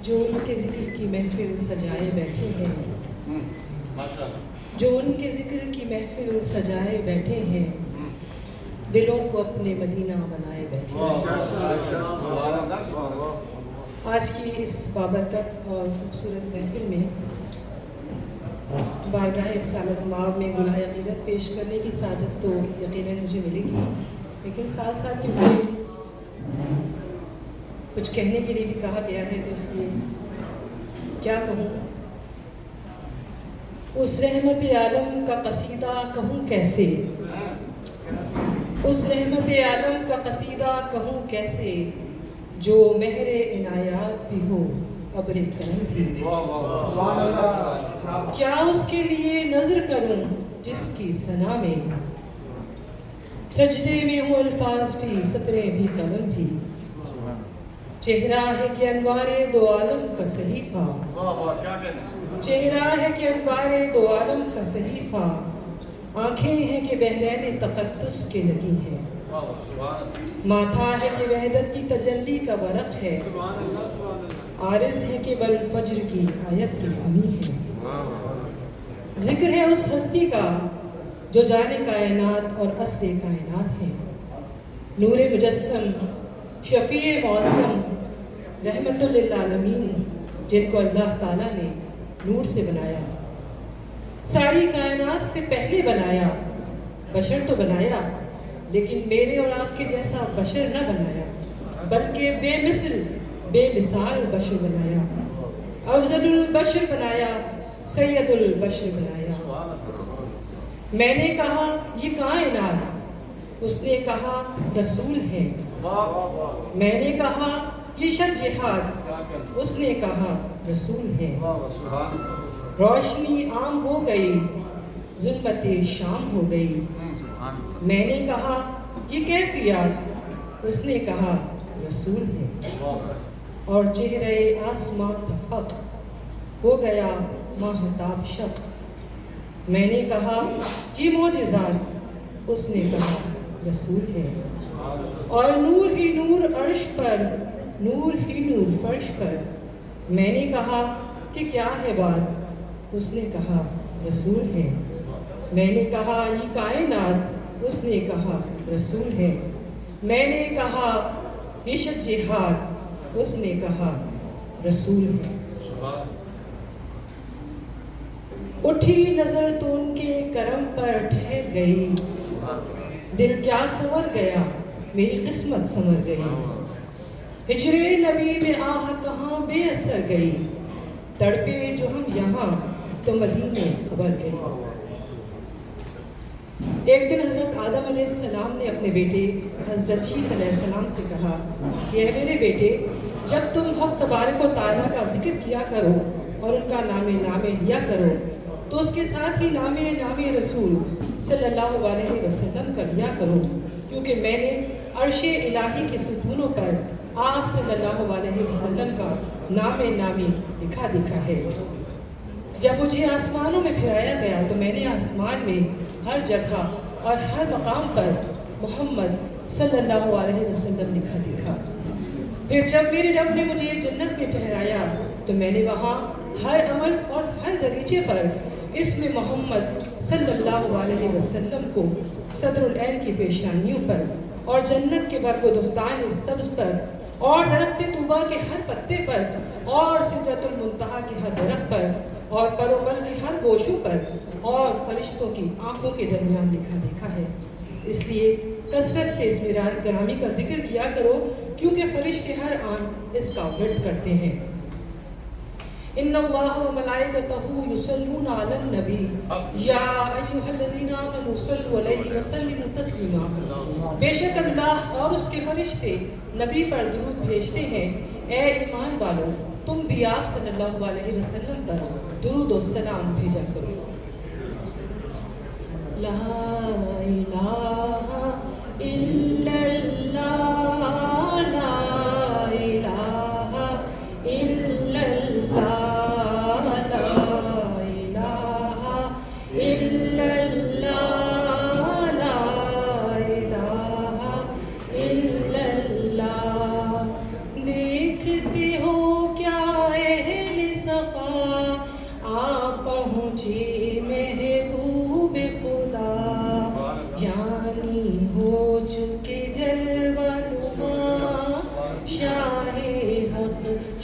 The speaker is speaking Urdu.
جو ان کے ذکر کی محفل سجائے بیٹھے ہیں، جو ان کے ذکر کی محفل سجائے بیٹھے ہیں، دلوں کو اپنے مدینہ بنائے بیٹھے ہیں۔ آج کی اس بابرکت اور خوبصورت محفل میں بارگاہ رسالۃ مآب میں گلہائے عقیدت پیش کرنے کی سعادت تو یقیناً مجھے ملے گی، لیکن ساتھ ساتھ کیونکہ کچھ کہنے کے لیے بھی کہا گیا ہے تو اس لیے کیا کہوں۔ اس رحمت عالم کا قصیدہ کہوں کیسے، اس رحمت عالم کا قصیدہ کہوں کیسے، جو مہر عنایات بھی ہو ابر کرم بھی۔ کیا اس کے لیے نظر کروں جس کی ثنا میں سجدے میں ہوں الفاظ بھی سطریں بھی قلم بھی۔ چہرہ ہے کہ انوار دو عالم کا صحیفہ، چہرہ ہے کہ انوار دو عالم کا صحیفہ، آنکھیں ہیں کہ بحرین تقدس کے لگی ہیں، ماتھا ہے کہ وحدت کی تجلی کا ورق ہے، عارض ہے کہ بل فجر کی آیت کی حمی ہے۔ ذکر ہے اس ہستی کا جو جان کائنات اور اصل کائنات ہے، نور مجسم شفیع معظم رحمت للعالمین، جن کو اللہ تعالیٰ نے نور سے بنایا، ساری کائنات سے پہلے بنایا۔ بشر تو بنایا لیکن میرے اور آپ کے جیسا بشر نہ بنایا، بلکہ بے مثل بے مثال بشر بنایا، افضل البشر بنایا، سید البشر بنایا۔ میں نے کہا یہ کائنات، اس نے کہا رسول ہے۔ میں نے کہا یہ شب جہاد، اس نے کہا رسول ہے۔ روشنی عام ہو گئی، ظلمت شام ہو گئی۔ میں نے کہا یہ کیفیات، اس نے کہا رسول ہے۔ اور چہرے آسماں تفق ہو گیا ماہتاب شب۔ میں نے کہا یہ معجزات، اس نے کہا رسول ہے۔ اور نور ہی نور عرش پر، نور ہی نور فرش پر۔ میں نے کہا کہ کیا ہے بات، اس نے کہا رسول ہے۔ میں نے کہا یہ کائنات، اس نے کہا رسول ہے۔ میں نے کہا یہ شب جہاد، اس نے کہا رسول ہے۔ اٹھی نظر تو ان کے کرم پر ٹھہر گئی، دل کیا سنور گیا میری قسمت سنور گئی۔ ہجر نبی میں آہ کہاں بے اثر گئی، تڑپے جو ہم یہاں تو مدینے خبر گئی۔ ایک دن حضرت آدم علیہ السلام نے اپنے بیٹے حضرت شیث علیہ السلام سے کہا کہ اے میرے بیٹے، جب تم حق تبارک و تعالیٰ کا ذکر کیا کرو اور ان کا نام لیا کرو تو اس کے ساتھ ہی نام رسول صلی اللہ علیہ وسلم کا لیا کرو، کیونکہ میں نے عرش الہی کے ستونوں پر آپ صلی اللہ علیہ وسلم کا نام لکھا دکھا ہے۔ جب مجھے آسمانوں میں پھرایا گیا تو میں نے آسمان میں ہر جگہ اور ہر مقام پر محمد صلی اللہ علیہ وسلم لکھا دکھا۔ پھر جب میرے رب نے مجھے جنت میں پھرایا تو میں نے وہاں ہر عمل اور ہر دریچے پر اسم محمد صلی اللہ علیہ وسلم کو صدر العین کی پیشانیوں پر اور جنت کے برگ و دختان سبز پر اور درخت طوبیٰ کے ہر پتے پر اور سدرۃ المنتہا کے ہر درخت پر اور پر و بل کے ہر گوشوں پر اور فرشتوں کی آنکھوں کے درمیان لکھا دیکھا ہے۔ اس لیے کثرت سے اس میراد گرامی کا ذکر کیا کرو، کیونکہ فرشتے ہر آن اس کا ورد کرتے ہیں۔ ان اللہ و ملائکتہ یصلون علی النبی یا ایھا الذین آمنوا صلوا علیہ وسلموا تسلیما۔ بے شک اللہ اور اس کے فرشتے نبی پر درود بھیجتے ہیں۔ اے ایمان والو، تم بھی آپ صلی اللہ علیہ وسلم پر درود و سلام بھیجا کرو۔ لا الہ الا اللہ، لا الہ الا اللہ، لا الہ الا اللہ، لا الہ الا اللہ۔ دیکھتے ہو کیا